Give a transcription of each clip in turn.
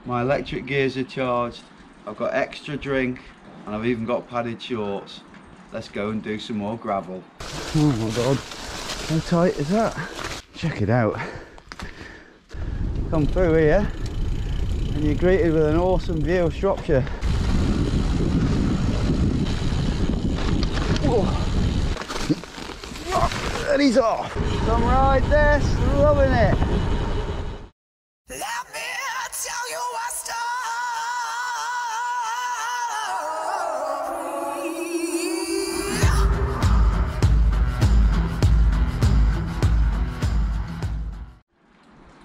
My electric gears are charged, I've got extra drink, and I've even got padded shorts. Let's go and do some more gravel. Oh my god, how tight is that? Check it out. Come through here and you're greeted with an awesome view of Shropshire. Whoa. And he's off. Come ride this, loving it. Let me tell you a story.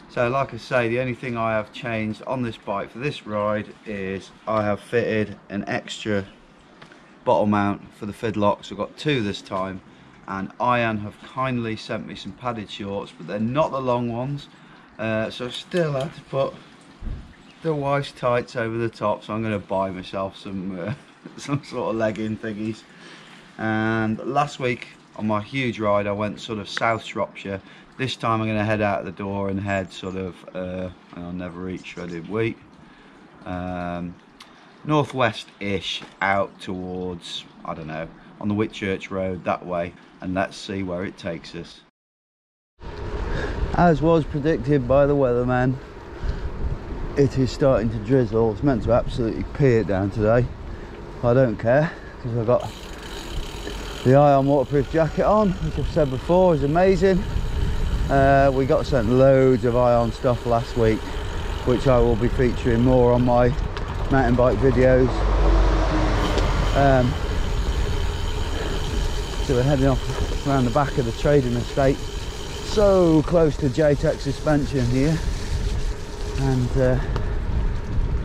So like I say, the only thing I have changed on this bike for this ride is I have fitted an extra bottle mount for the fidlocks. I've got two this time, and Ian have kindly sent me some padded shorts, but they're not the long ones, so I still had to put the wife's tights over the top, so I'm going to buy myself some some sort of legging thingies. And last week on my huge ride I went sort of South Shropshire. This time I'm going to head out the door and head sort of I'll never reach Shredded Wheat, northwest-ish out towards, I don't know, on the Whitchurch Road that way, and let's see where it takes us. As was predicted by the weatherman, it is starting to drizzle. It's meant to absolutely pee it down today. I don't care, because I've got the Ion waterproof jacket on, which I've said before is amazing. We got sent loads of Ion stuff last week, which I will be featuring more on my mountain bike videos. So we're heading off around the back of the trading estate, so close to JTEC suspension here, and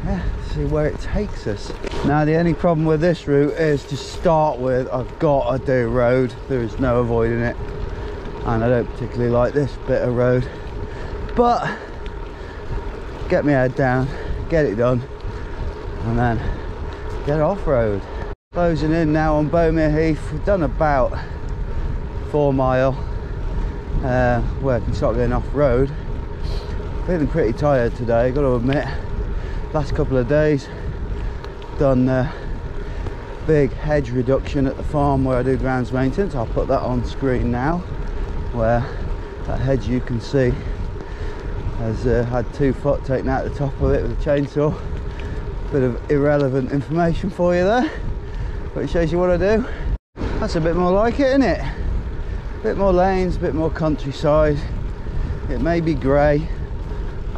yeah, see where it takes us. Now the only problem with this route is, to start with, I've got to do road. There is no avoiding it, and I don't particularly like this bit of road, but get my head down, get it done, and then get off-road. Closing in now on Bowmere Heath. We've done about 4 mile where I can start going off-road. Feeling pretty tired today, got to admit. Last couple of days done big hedge reduction at the farm where I do grounds maintenance. I'll put that on screen now, where that hedge you can see has had 2 foot taken out the top of it with a chainsaw. Bit of irrelevant information for you there, but it shows you what I do. That's a bit more like it, isn't it? A bit more lanes, a bit more countryside. It may be grey,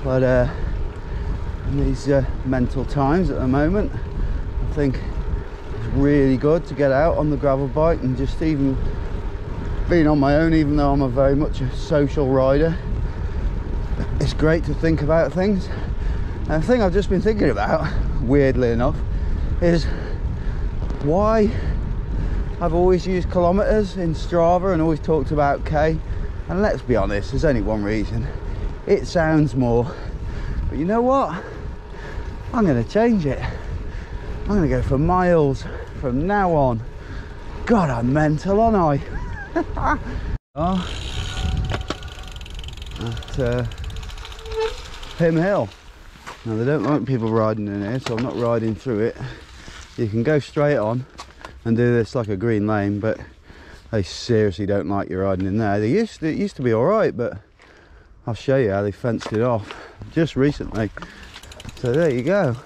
but in these mental times at the moment, I think it's really good to get out on the gravel bike and just even being on my own, even though I'm a very much a social rider. It's great to think about things. And the thing I've just been thinking about, weirdly enough, is why I've always used kilometres in Strava and always talked about K. And let's be honest, there's only one reason. It sounds more. But you know what? I'm going to change it. I'm going to go for miles from now on. God, I'm mental, aren't I? Oh, at Pim Hill. Now they don't like people riding in here, so I'm not riding through it. You can go straight on and do this like a green lane, but they seriously don't like you riding in there. It used to be alright, but I'll show you how they fenced it off just recently. So there you go.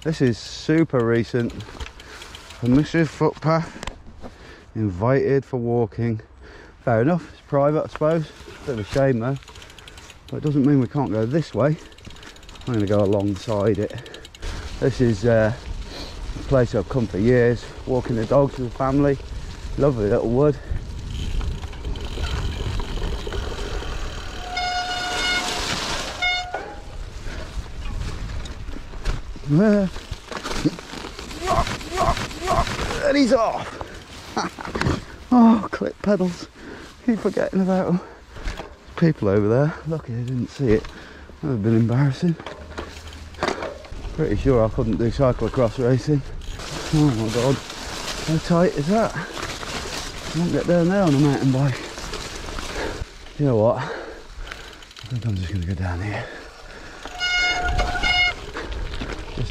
This is super recent. And this is footpath. Invited for walking. Fair enough, it's private I suppose. Bit of a shame though. But it doesn't mean we can't go this way. I'm going to go alongside it. This is a place I've come for years, walking the dogs with the family. Lovely little wood. And he's off. Oh, clip pedals. Keep forgetting about them. There's people over there. Lucky I didn't see it. That would have been embarrassing. Pretty sure I couldn't do cyclocross racing. Oh my god, how tight is that? I won't get down there on a mountain bike. You know what? I think I'm just going to go down here.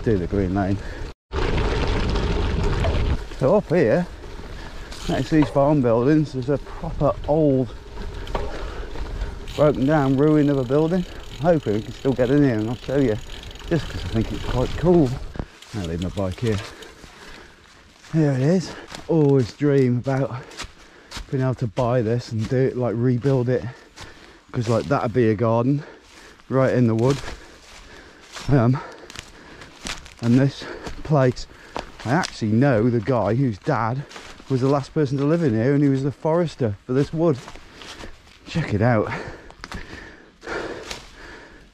just do the green lane. So up here, next to these farm buildings, there's a proper old, broken down ruin of a building. I'm hoping we can still get in here and I'll show you, just because I think it's quite cool. I'll leave my bike here. Here it is. I always dream about being able to buy this and do it, like rebuild it, because like that'd be a garden right in the wood. And this place, I actually know the guy whose dad was the last person to live in here, and he was the forester for this wood. Check it out.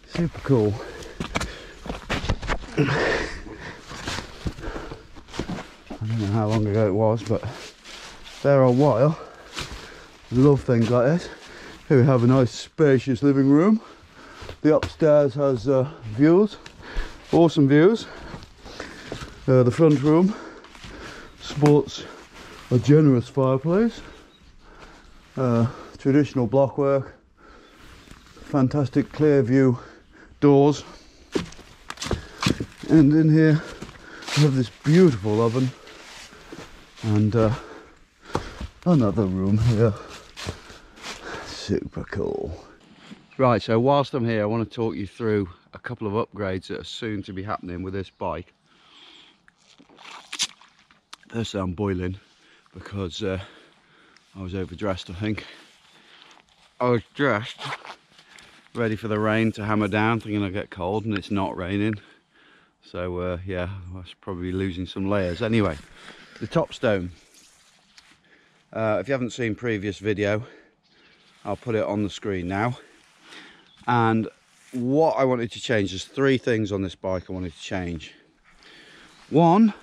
Super cool. I don't know how long ago it was, but there a while. Love things like this. Here we have a nice spacious living room. The upstairs has views, awesome views. The front room sports a generous fireplace, traditional blockwork, fantastic clear view doors, and in here we have this beautiful oven and another room here. Super cool. Right, so whilst I'm here I want to talk you through a couple of upgrades that are soon to be happening with this bike. Firstly, I'm boiling because I was overdressed, I think. I was dressed, ready for the rain to hammer down, thinking I'd get cold, and it's not raining. So yeah, I was probably losing some layers. Anyway, the Topstone. If you haven't seen previous video, I'll put it on the screen now. And what I wanted to change, there's 3 things on this bike I wanted to change. One,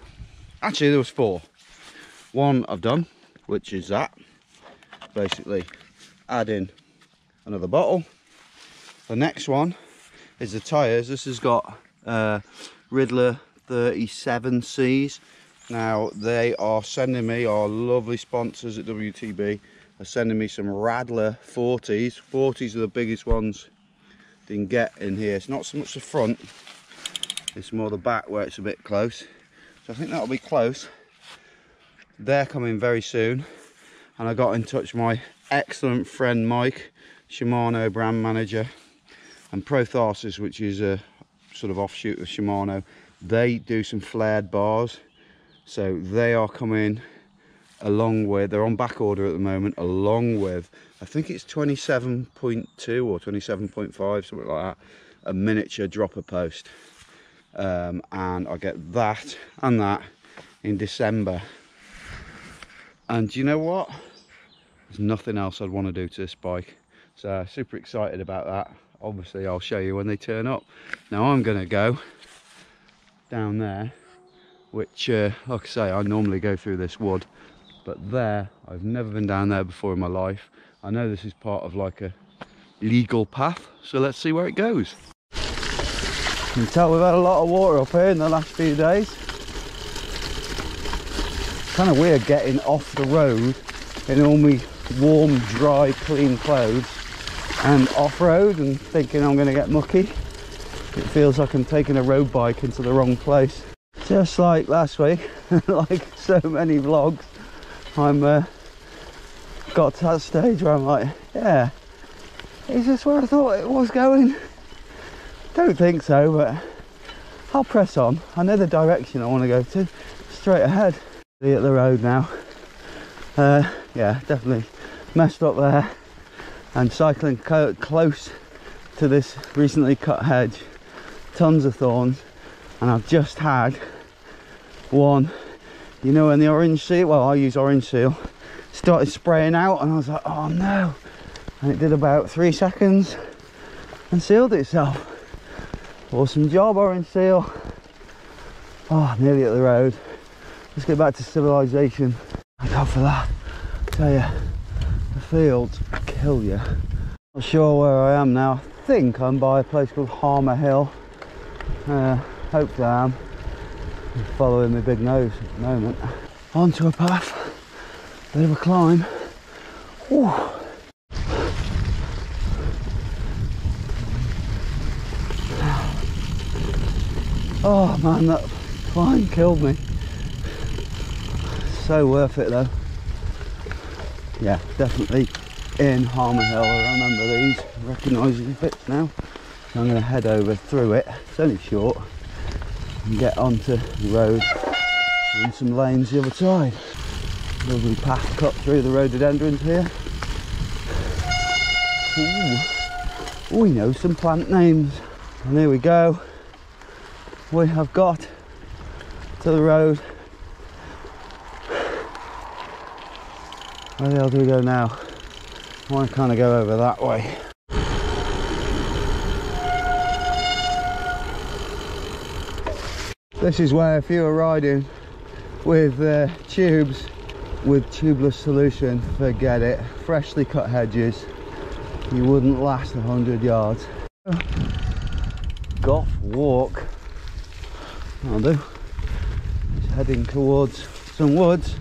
actually there was 4. One I've done, which is that. Basically add in another bottle. The next one is the tyres. This has got Riddler 37Cs. Now they are sending me, our lovely sponsors at WTB are sending me some Radler 40s. 40s are the biggest ones you can get in here. It's not so much the front, it's more the back where it's a bit close. So I think that'll be close. They're coming very soon. And I got in touch with my excellent friend Mike, Shimano brand manager, and Protharsis, which is a sort of offshoot of Shimano. They do some flared bars, so they are coming along with, they're on back order at the moment, along with, I think it's 27.2 or 27.5, something like that, a miniature dropper post. And I get that and that in December. And do you know what? There's nothing else I'd want to do to this bike. So super excited about that. Obviously I'll show you when they turn up. Now I'm going to go down there, which like I say, I normally go through this wood, but there, I've never been down there before in my life. I know this is part of like a legal path, so let's see where it goes. You can tell we've had a lot of water up here in the last few days. Kind of weird getting off the road in all my warm, dry, clean clothes and off-road and thinking I'm going to get mucky. It feels like I'm taking a road bike into the wrong place. Just like last week, like so many vlogs, I'm got to that stage where I'm like, yeah, is this where I thought it was going? Don't think so, but I'll press on. I know the direction I want to go to, straight ahead. Be at the road now. Yeah, definitely messed up there, and cycling close to this recently cut hedge, tons of thorns, and I've just had one, you know, when the orange seal, well I use orange seal, started spraying out, and I was like, oh no, and it did about 3 seconds and sealed itself. Awesome job, orange seal. Oh, nearly at the road. Let's get back to civilization. I go for that. I tell you, the fields kill you. Not sure where I am now. I think I'm by a place called Harmer Hill. Hopefully I am. I'm following my big nose at the moment. Onto a path. Bit of a climb. Whew. Oh man, that climb killed me. So worth it though. Yeah, definitely in Harmer Hill. I remember these, recognise these bits now. So I'm going to head over through it. It's only short. And get onto the road and some lanes the other side. Lovely path cut through the rhododendrons here. Ooh, we know some plant names. And here we go. We have got to the road. Where the hell do we go now? I want to kind of go over that way. This is where if you were riding with tubes, with tubeless solution, forget it. Freshly cut hedges, you wouldn't last 100 yards. Goff walk. I'll do. Just heading towards some woods.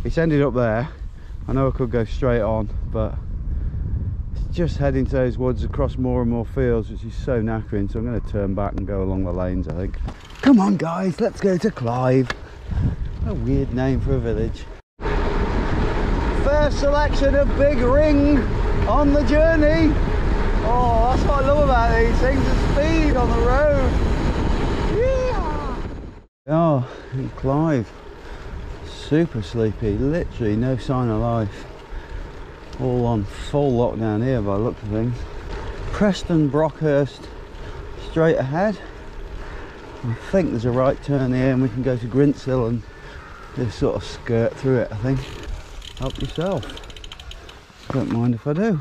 It's ended up there. I know I could go straight on, but it's just heading to those woods across more and more fields, which is so knackering. So I'm going to turn back and go along the lanes, I think. Come on guys, let's go to Clive. A weird name for a village. First selection of big ring on the journey. Oh, that's what I love about these things, the speed on the road. Yeah. Oh, and Clive. Super sleepy, literally no sign of life. All on full lockdown here by the look of things. Preston Brockhurst straight ahead. I think there's a right turn here and we can go to Grintsill and just sort of skirt through it, I think. Help yourself. Don't mind if I do.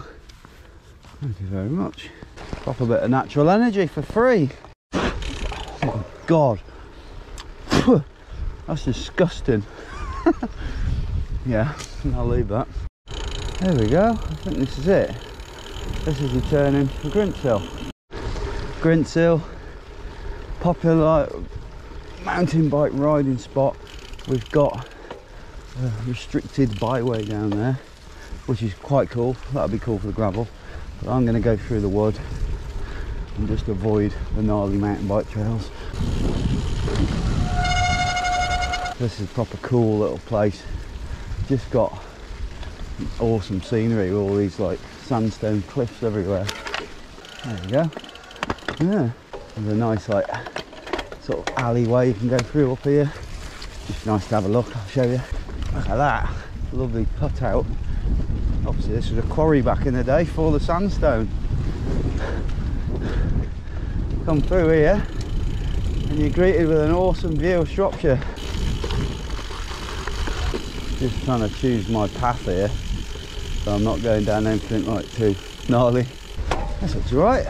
Thank you very much. Pop a bit of natural energy for free. Oh my God. That's disgusting. Yeah, I'll leave that. There we go. I think this is it. This is the turning for Grintsill. Grintsill, popular mountain bike riding spot. We've got a restricted byway down there, which is quite cool. That'll be cool for the gravel. But I'm going to go through the wood and just avoid the gnarly mountain bike trails. This is a proper cool little place. Just got awesome scenery with all these like sandstone cliffs everywhere. There we go. Yeah, there's a nice like sort of alleyway you can go through up here. Just nice to have a look. I'll show you. Look at that, lovely cutout. Obviously this was a quarry back in the day for the sandstone. Come through here and you're greeted with an awesome view of Shropshire. Just trying to choose my path here, so I'm not going down anything like too gnarly. That looks right.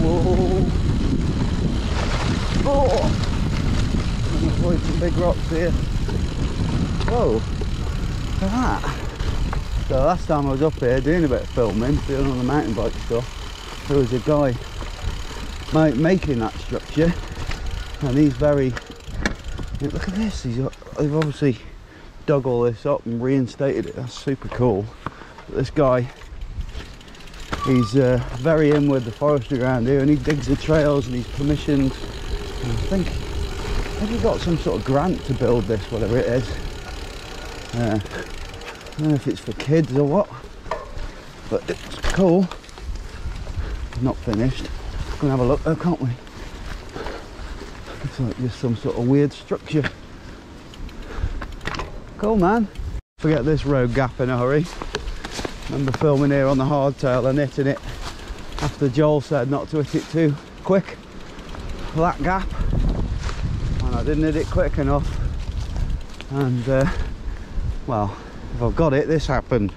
Whoa! Oh! I'm avoid some big rocks here. Whoa! Look at that. So last time I was up here doing a bit of filming, doing all the mountain bike stuff, there was a guy making that structure, and he's very, look at this, they've obviously dug all this up and reinstated it. That's super cool. But this guy, he's very in with the forestry around here, and he digs the trails and he's commissioned, and I think he got some sort of grant to build this, whatever it is. I don't know if it's for kids or what, but it's cool. Not finished. We can have a look though, can't we? Looks like just some sort of weird structure. Cool, man. Forget this road gap in a hurry. Remember filming here on the hardtail and hitting it after Joel said not to hit it too quick. That gap, and I didn't hit it quick enough, and well, if I've got it, this happened.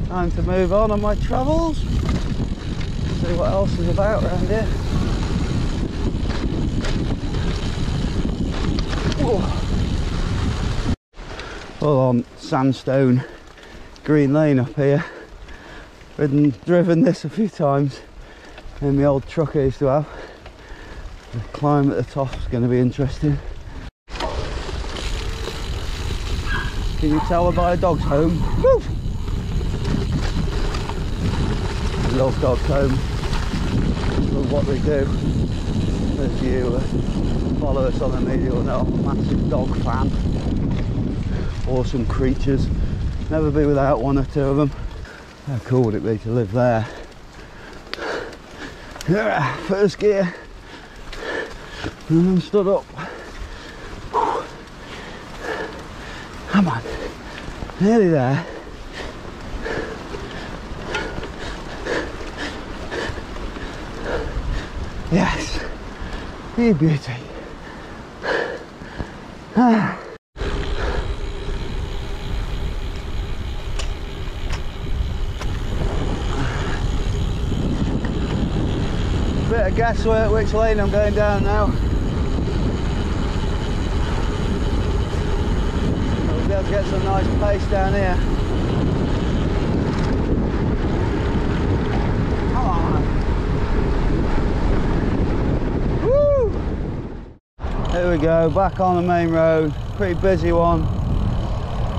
Time to move on my travels. See what else is about around here. Whoa. Full on sandstone green lane up here. driven this a few times in the old truck I used to have. The climb at the top is going to be interesting. Can you tell by a dog's home? Woo! I love dog's home. Love what they do. If you follow us on the media, you'll know I'm a massive dog fan. Awesome creatures. Never be without one or two of them. How cool would it be to live there? First gear. And I'm stood up. Come on. Nearly there. Yes. You beauty. Bit of guesswork which lane I'm going down now. We'll be able to get some nice pace down here. Come on. Woo! Here we go, back on the main road. Pretty busy one.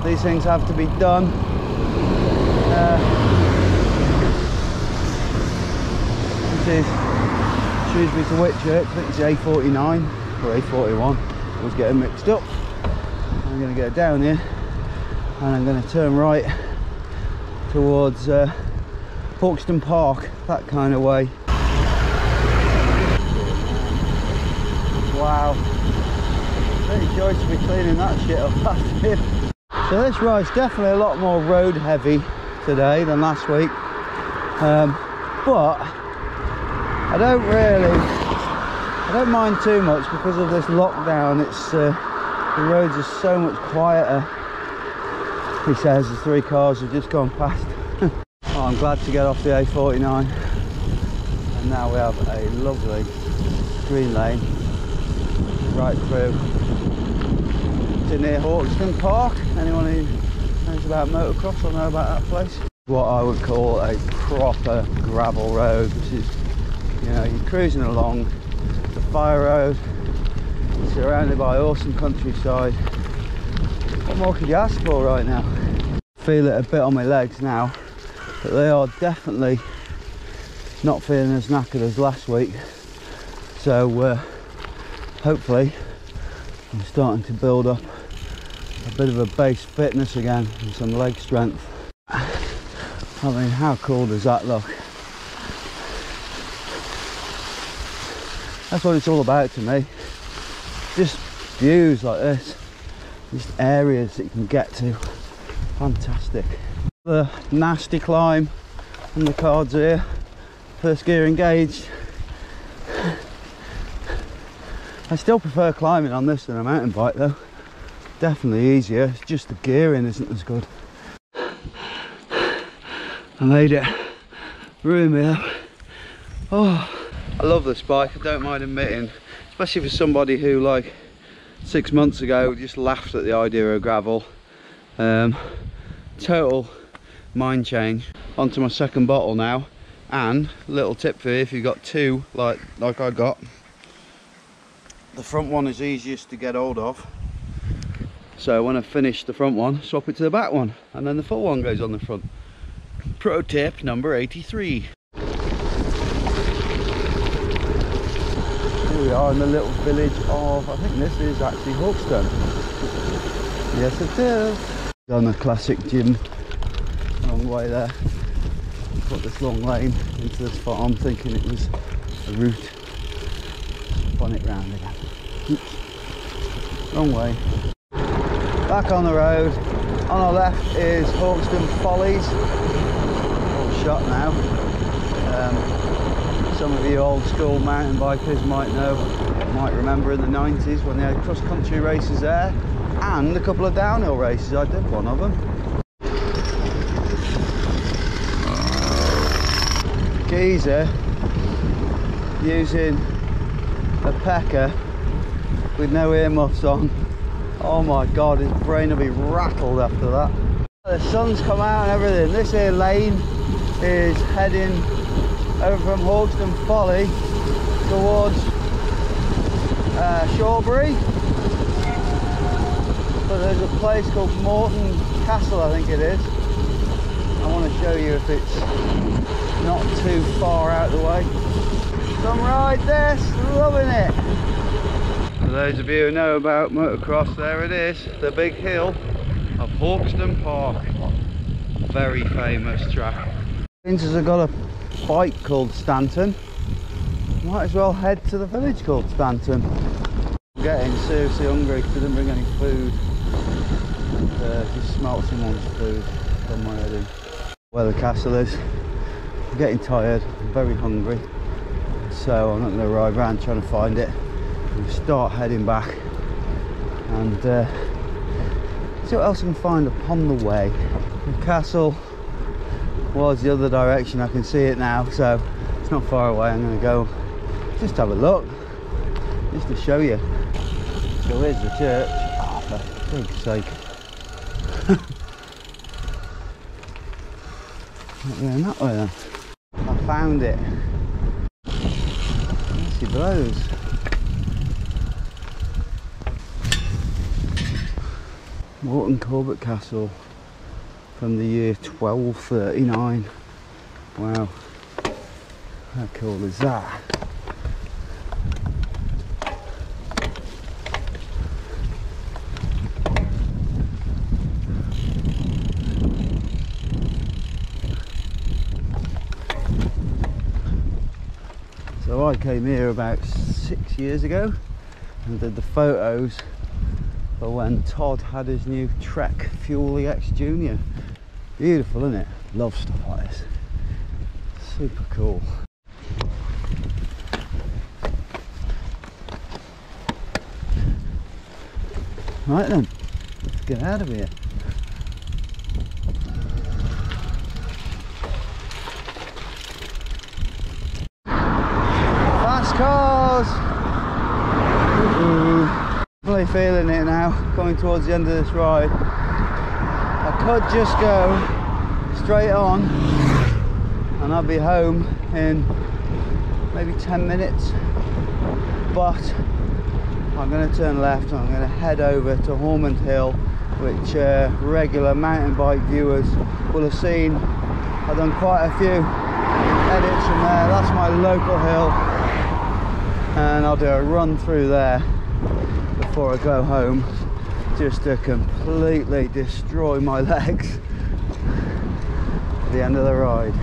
These things have to be done. This is Shrewsbury to Whitchurch. I think it's A49 or A41. I was getting mixed up. I'm going to go down here and I'm going to turn right towards Hawkston Park, that kind of way. Wow, pretty joy to be cleaning that shit up after. So this ride's definitely a lot more road heavy today than last week, but I don't mind too much because of this lockdown. It's the roads are so much quieter. He says the 3 cars have just gone past. Oh, I'm glad to get off the A49, and now we have a lovely green lane right through to near Hawkston Park. Anyone who knows about motocross will know about that place. What I would call a proper gravel road. This is, you know, you're cruising along the fire road, surrounded by awesome countryside. What more could you ask for right now? Feel it a bit on my legs now, but they are definitely not feeling as knackered as last week. So hopefully I'm starting to build up a bit of a base fitness again and some leg strength. I mean, how cool does that look? That's what it's all about to me. Just views like this, just areas that you can get to. Fantastic. The nasty climb on the cards here. First gear engaged. I still prefer climbing on this than a mountain bike though. Definitely easier, it's just the gearing isn't as good. I made it. Ruined me up. Oh. I love this bike, I don't mind admitting, especially for somebody who, like 6 months ago, just laughed at the idea of gravel. Total mind change. Onto my second bottle now, and little tip for you, if you've got two like I got, the front one is easiest to get hold of. So when I finish the front one, swap it to the back one, and then the full one goes on the front. Pro tip number 83. We are in the little village of, I think this is actually Hawkston. Yes it is. On a classic gym, long way there. Got this long lane into this farm thinking it was a route. Spun it round again. Oops. Wrong way. Back on the road. On our left is Hawkston Follies. All shot now. Some of you old school mountain bikers might know, might remember in the 90s when they had cross-country races there and a couple of downhill races. I did one of them. Geezer using a pecker with no earmuffs on. Oh my god, his brain will be rattled after that. The sun's come out and everything. This here lane is heading over from Hawkston Folly towards Shropshire. But there's a place called Morton Castle, I think it is. I want to show you if it's not too far out of the way. Come ride this, loving it. For those of you who know about motocross, there it is, the big hill of Hawkston Park. Very famous track. Since I've got a bike called Stanton, might as well head to the village called Stanton. I'm getting seriously hungry because I didn't bring any food. Just smelt someone's food from my head in. Where the castle is. I'm getting tired, I'm very hungry. So I'm not going to ride around trying to find it. I'm going to start heading back and see what else I can find upon the way. The castle was the other direction, I can see it now, so it's not far away. I'm going to go just have a look, just to show you. So here's the church. Oh, for God's sake. Not going that way then. I found it. Yes, he blows. Morton Corbett Castle from the year 1239. Wow, how cool is that? So I came here about 6 years ago and did the photos for when Todd had his new Trek Fuel EX Junior. Beautiful, isn't it? Love stuff like this. Super cool. Right then, let's get out of here. Fast cars! Really feeling it now, coming towards the end of this ride. I could just go straight on and I'll be home in maybe 10 minutes, but I'm going to turn left and I'm going to head over to Hormond Hill, which regular mountain bike viewers will have seen. I've done quite a few edits from there. That's my local hill, and I'll do a run through there before I go home, just to completely destroy my legs at the end of the ride.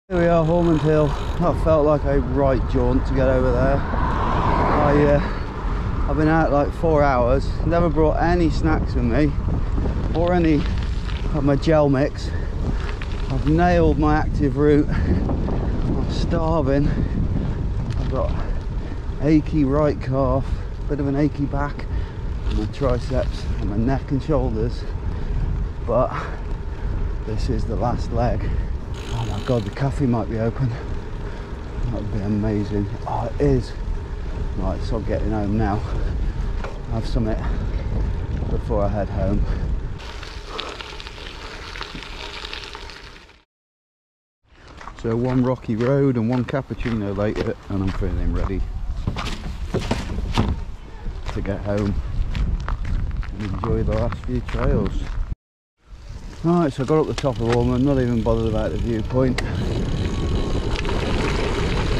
Here we are, Hormond Hill. That felt like a right jaunt to get over there. I've been out like 4 hours, never brought any snacks with me or any of my gel mix. I've nailed my active route. I'm starving. I've got achy right calf, bit of an achy back, my triceps and my neck and shoulders, but this is the last leg. Oh my god, the cafe might be open. That would be amazing. Oh, it is. Right, so I'm getting home now. Have something before I head home. So one rocky road and one cappuccino later, and I'm feeling ready to get home and enjoy the last few trails. Right, so I got up the top of Ormond, not even bothered about the viewpoint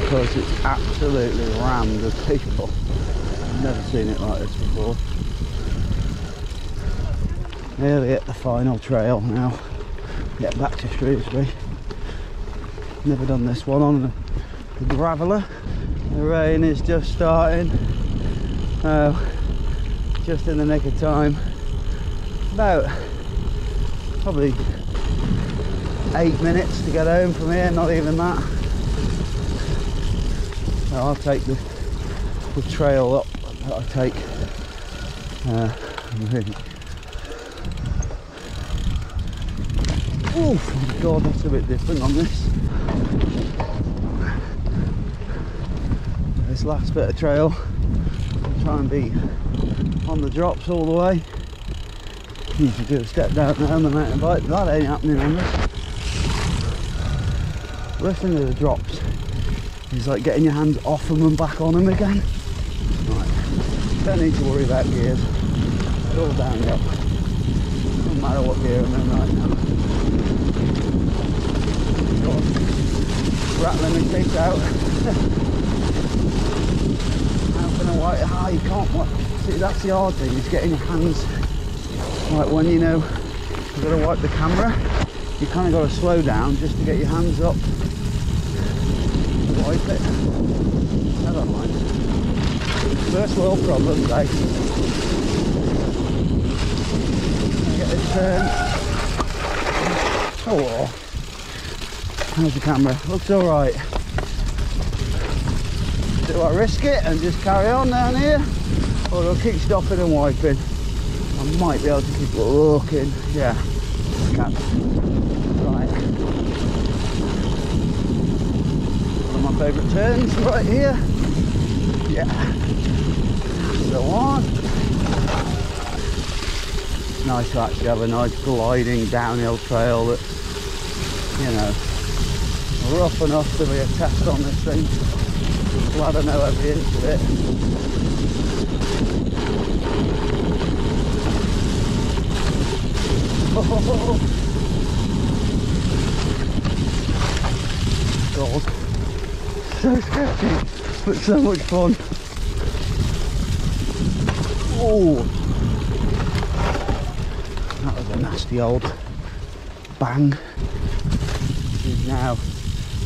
because it's absolutely rammed with people. I've never seen it like this before. Nearly at the final trail now. Get back to Shrewsbury. Never done this one on the graveler. The rain is just starting. Just in the nick of time. About probably 8 minutes to get home from here, not even that. So I'll take the trail up that I take. Really. Oh my god, that's a bit different on this. This last bit of trail, I'll try and be on the drops all the way. Need to do a step down there on the mountain bike, but that ain't happening on this. Worst thing with the drops is like getting your hands off them and back on them again. Right, don't need to worry about gears. It's all downhill. No matter what gear I'm in right now. God, rattling my teeth out. How can I wipe it? Ah, you can't wipe. See, that's the hard thing, is getting your hands, like when you know you've got to wipe the camera, you kind of got to slow down just to get your hands up. Wipe it. Never mind. First world problems, eh? Get this turn. Oh, how's the camera? Looks alright. Do I risk it and just carry on down here? Or do I keep stopping and wiping? I might be able to keep looking. Yeah, I can. Right. One of my favourite turns right here. Yeah. So on. It's nice to actually have a nice gliding downhill trail that's, you know, rough enough to be a test on this thing. I'm glad I know every inch of it. Oh, God, so sketchy, but so much fun. Oh, that was a nasty old bang. This is now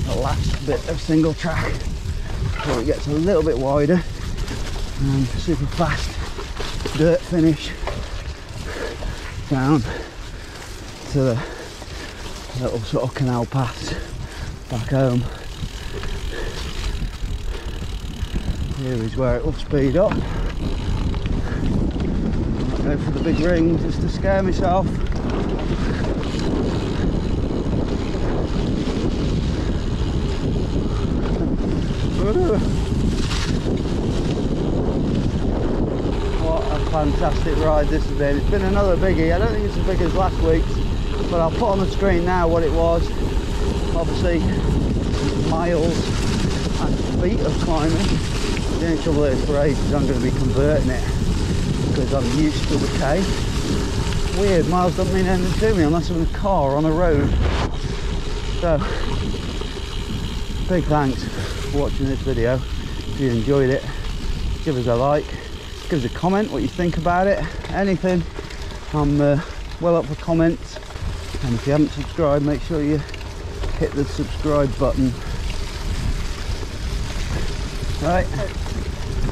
the last bit of single track before it gets a little bit wider and super fast dirt finish down to the little sort of canal paths back home. Here is where it will speed up. I'll go for the big ring just to scare myself. What a fantastic ride this has been. It's been another biggie. I don't think it's as big as last week's, but I'll put on the screen now what it was. Obviously miles and feet of climbing. The only trouble is for ages I'm going to be converting it because I'm used to the K. Weird, miles don't mean anything to me unless I'm in a car or on a road. So big thanks for watching this video. If you enjoyed it, give us a like, give us a comment what you think about it, anything. I'm well up for comments, and if you haven't subscribed, make sure you hit the subscribe button. Right,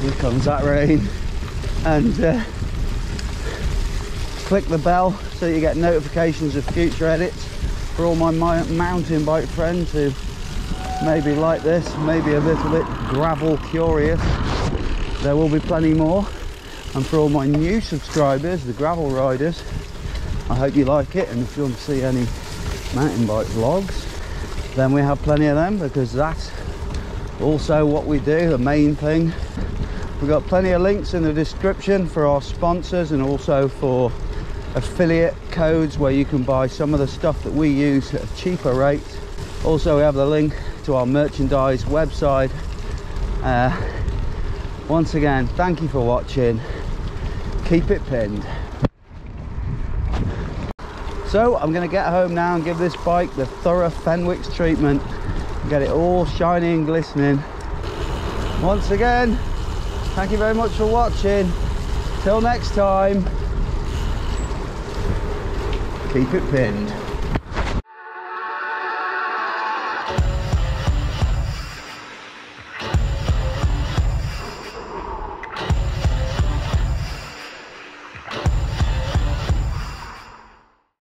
here comes that rain, and click the bell so you get notifications of future edits for all my mountain bike friends who maybe like this, maybe a little bit gravel curious. There will be plenty more. And for all my new subscribers, the gravel riders, I hope you like it, and if you want to see any mountain bike vlogs, then we have plenty of them, because that's also what we do, the main thing. We've got plenty of links in the description for our sponsors and also for affiliate codes where you can buy some of the stuff that we use at a cheaper rate. Also, we have the link to our merchandise website. Once again, thank you for watching. Keep it pinned. So I'm going to get home now and give this bike the thorough Fenwick's treatment, get it all shiny and glistening. Once again, thank you very much for watching. Till next time, keep it pinned.